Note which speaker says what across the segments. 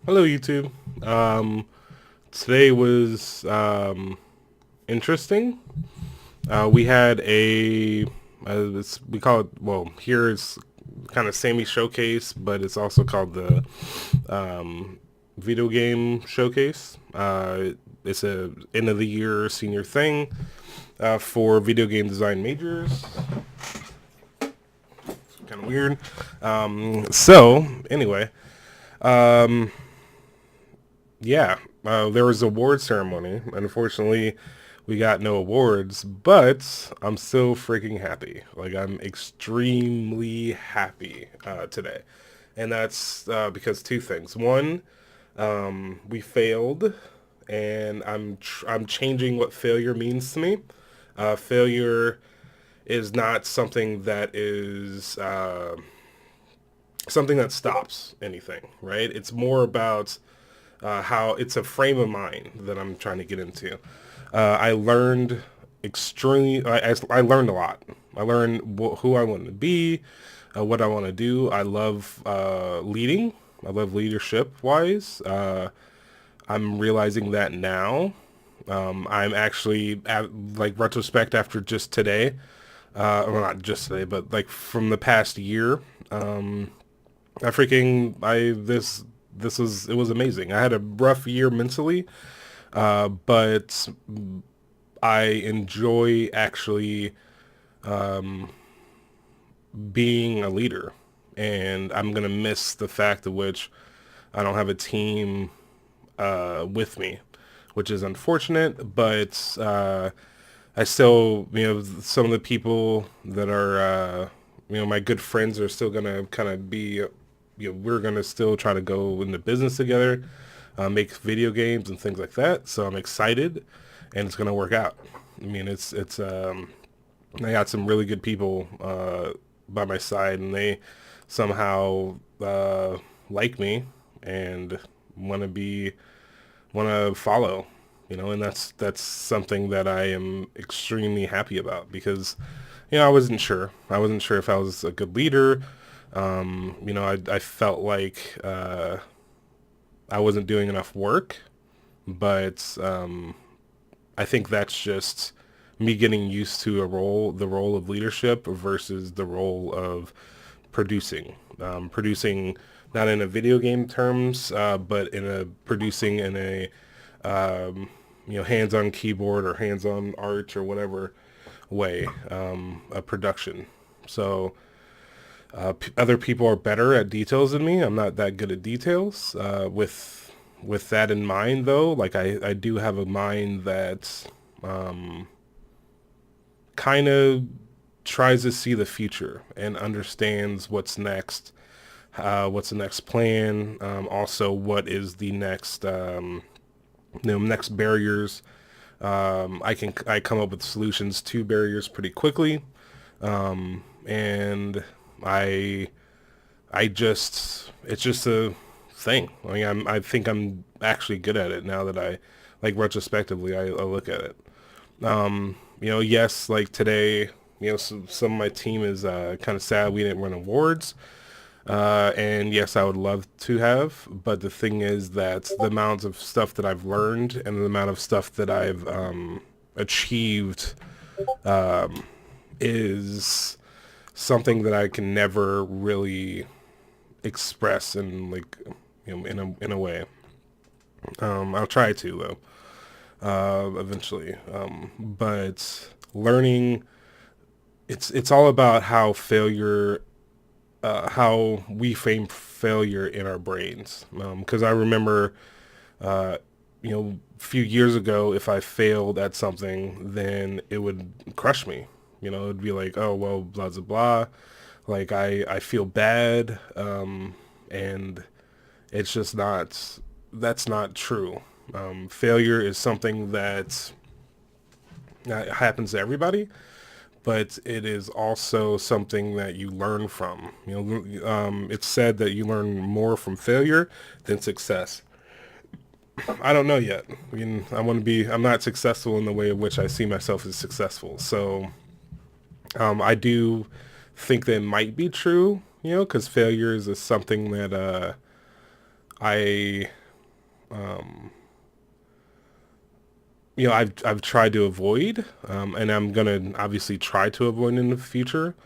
Speaker 1: Hello, YouTube. Today was interesting. We had we call it, well, here it's kind of Sammy Showcase, but it's also called the Video Game Showcase. It's a end of the year senior thing for video game design majors. Kind of weird. Anyway, um, yeah, there was an award ceremony. Unfortunately, we got no awards, but I'm still freaking happy. Like, I'm extremely happy today. And that's because two things. One, we failed, and I'm changing what failure means to me. Failure is not something that is something that stops anything, right? It's more about how it's a frame of mind that I'm trying to get into. I learned I learned a lot. I learned who I want to be, what I want to do. I love leading. I love leadership wise. I'm realizing that now. I'm actually at like retrospect after just today. Well, not just today, but like from the past year. I freaking I this was it was amazing. I had a rough year mentally, but I enjoy actually being a leader, and I'm gonna miss the fact of which I don't have a team with me, which is unfortunate. But I still, some of the people that are, my good friends are still gonna kind of be, we're gonna still try to go into business together, make video games and things like that. So I'm excited, and it's gonna work out. I mean, I got some really good people by my side, and they somehow like me and want to be want to follow, and that's something that I am extremely happy about because, I wasn't sure if I was a good leader. I felt like I wasn't doing enough work, but I think that's just me getting used to the role of leadership versus the role of producing. Producing not in a video game terms, but in a producing in a hands-on keyboard or hands-on art or whatever way, a production. So other people are better at details than me. I'm not that good at details. With that in mind, though, like I do have a mind that kind of tries to see the future and understands what's the next plan, also what is the next next barriers. I come up with solutions to barriers pretty quickly, and I I just it's just a thing. I think I'm actually good at it now that I like retrospectively I look at it. Yes, like today, some of my team is kind of sad we didn't win awards. And yes, I would love to have, but the thing is that the amount of stuff that I've learned and the amount of stuff that I've achieved is something that I can never really express in like in a way. I'll try to though eventually, but learning it's all about how we frame failure in our brains. Because I remember, a few years ago, if I failed at something, then it would crush me. It'd be like, oh, well, blah, blah, blah. Like, I feel bad. And it's just that's not true. Failure is something that happens to everybody, but it is also something that you learn from. It's said that you learn more from failure than success. I don't know yet. I mean, I'm not successful in the way in which I see myself as successful. So I do think that it might be true, because failure is something that I, um, I've tried to avoid, and I'm gonna obviously try to avoid in the future.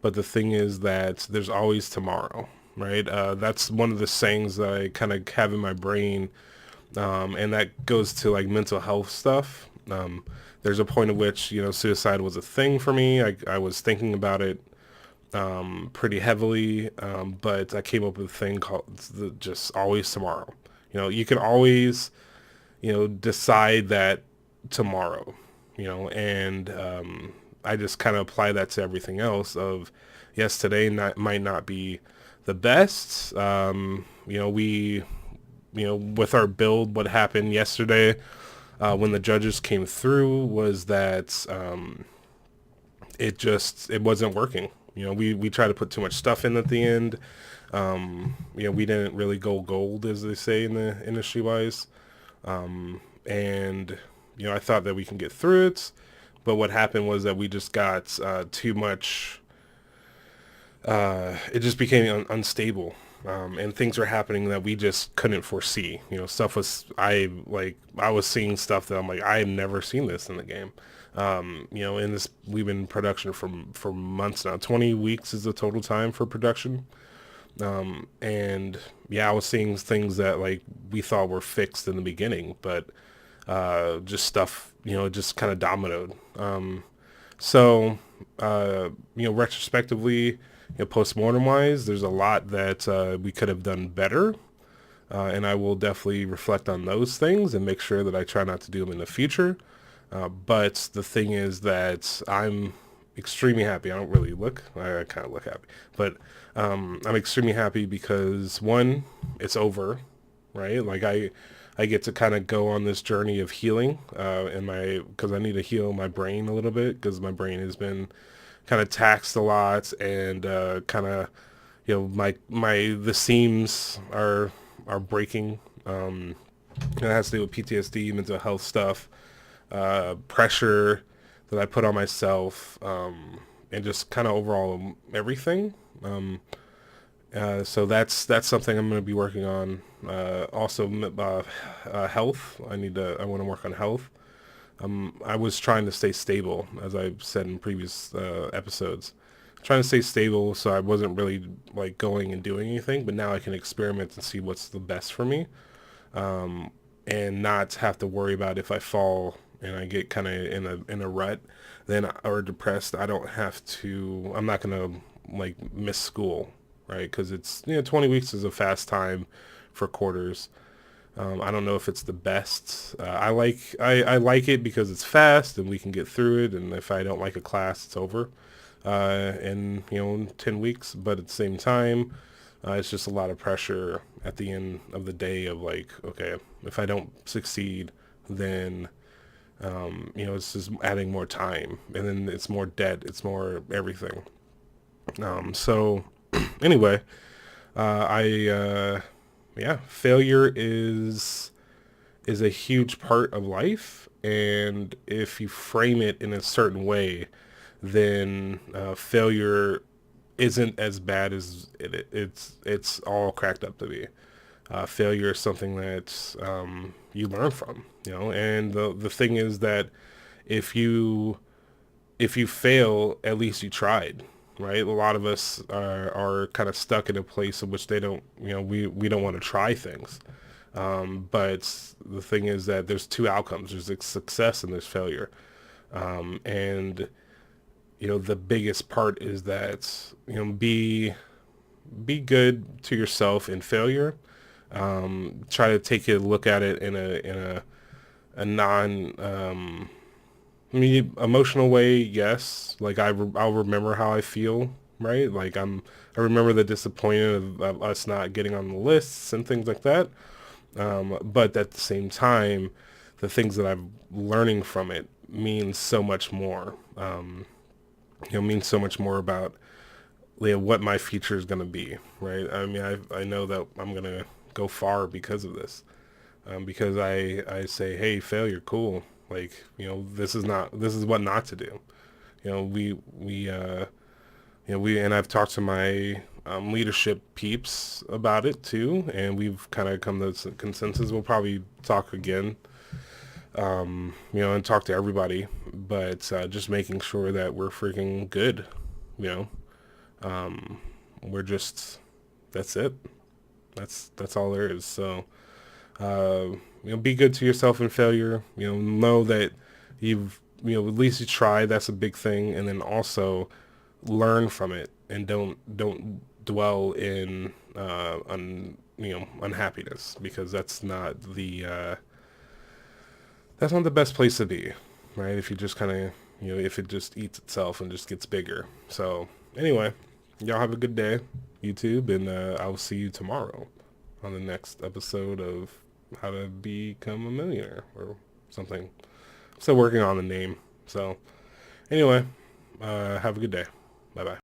Speaker 1: But the thing is that there's always tomorrow, right? That's one of the sayings that I kind of have in my brain, and that goes to like mental health stuff. There's a point at which suicide was a thing for me. I was thinking about it pretty heavily, but I came up with a thing called just always tomorrow. You can always decide that tomorrow, and I just kind of apply that to everything else of, yes, today might not be the best. With our build, what happened yesterday when the judges came through was that it wasn't working. We tried to put too much stuff in at the end. We didn't really go gold, as they say in the industry wise. And I thought that we can get through it, but what happened was that we just got too much. It just became unstable, and things were happening that we just couldn't foresee. Stuff was I was seeing stuff that I'm like, I have never seen this in the game. In this, we've been in production for months now. 20 weeks is the total time for production. And yeah, I was seeing things that like we thought were fixed in the beginning, but just stuff, just kind of dominoed. So, retrospectively, post-mortem wise, there's a lot that we could have done better. And I will definitely reflect on those things and make sure that I try not to do them in the future. But the thing is that I'm extremely happy. I don't really look, I kind of look happy, but I'm extremely happy because one, it's over, right? Like I get to kind of go on this journey of healing, because I need to heal my brain a little bit because my brain has been kind of taxed a lot and kind of, the seams are breaking. It has to do with PTSD, mental health stuff, pressure that I put on myself, and just kind of overall everything. So that's something I'm going to be working on. Also, health. I want to work on health. I was trying to stay stable, as I've said in previous episodes. Trying to stay stable, so I wasn't really like going and doing anything. But now I can experiment and see what's the best for me, and not have to worry about if I fall and I get kind of in a rut, then or depressed. I don't have to. I'm not gonna like miss school, right? Because it's 20 weeks is a fast time for quarters. I don't know if it's the best. I like it because it's fast and we can get through it. And if I don't like a class, it's over in 10 weeks. But at the same time, it's just a lot of pressure at the end of the day of like, okay, if I don't succeed, then it's just adding more time, and then it's more debt, it's more everything. So anyway, failure is a huge part of life, and if you frame it in a certain way, then failure isn't as bad as it's all cracked up to be. Failure is something that you learn from, and the thing is that if you fail, at least you tried, right? A lot of us are kind of stuck in a place in which they don't, we don't want to try things. But the thing is that there's two outcomes. There's success and there's failure. And, the biggest part is that, be good to yourself in failure. Try to take a look at it in a non, emotional way, yes. Like I'll remember how I feel, right? Like I remember the disappointment of us not getting on the lists and things like that. But at the same time, the things that I'm learning from it means so much more. Means so much more about what my future is going to be, right? I mean, I know that I'm going to go far because of this. Because I say, hey, failure, cool. Like, this is what not to do. We and I've talked to my leadership peeps about it too, and we've kind of come to consensus. We'll probably talk again, and talk to everybody, but just making sure that we're freaking good, you know. We're just, that's it. That's all there is. So, be good to yourself in failure. Know that you've, at least you tried. That's a big thing. And then also learn from it, and don't dwell in unhappiness, because that's not the best place to be, right? If you just kind of, if it just eats itself and just gets bigger. So anyway, y'all have a good day, YouTube, and I'll see you tomorrow on the next episode of How to Become a Millionaire or something. I'm still working on the name. So anyway, have a good day. Bye bye.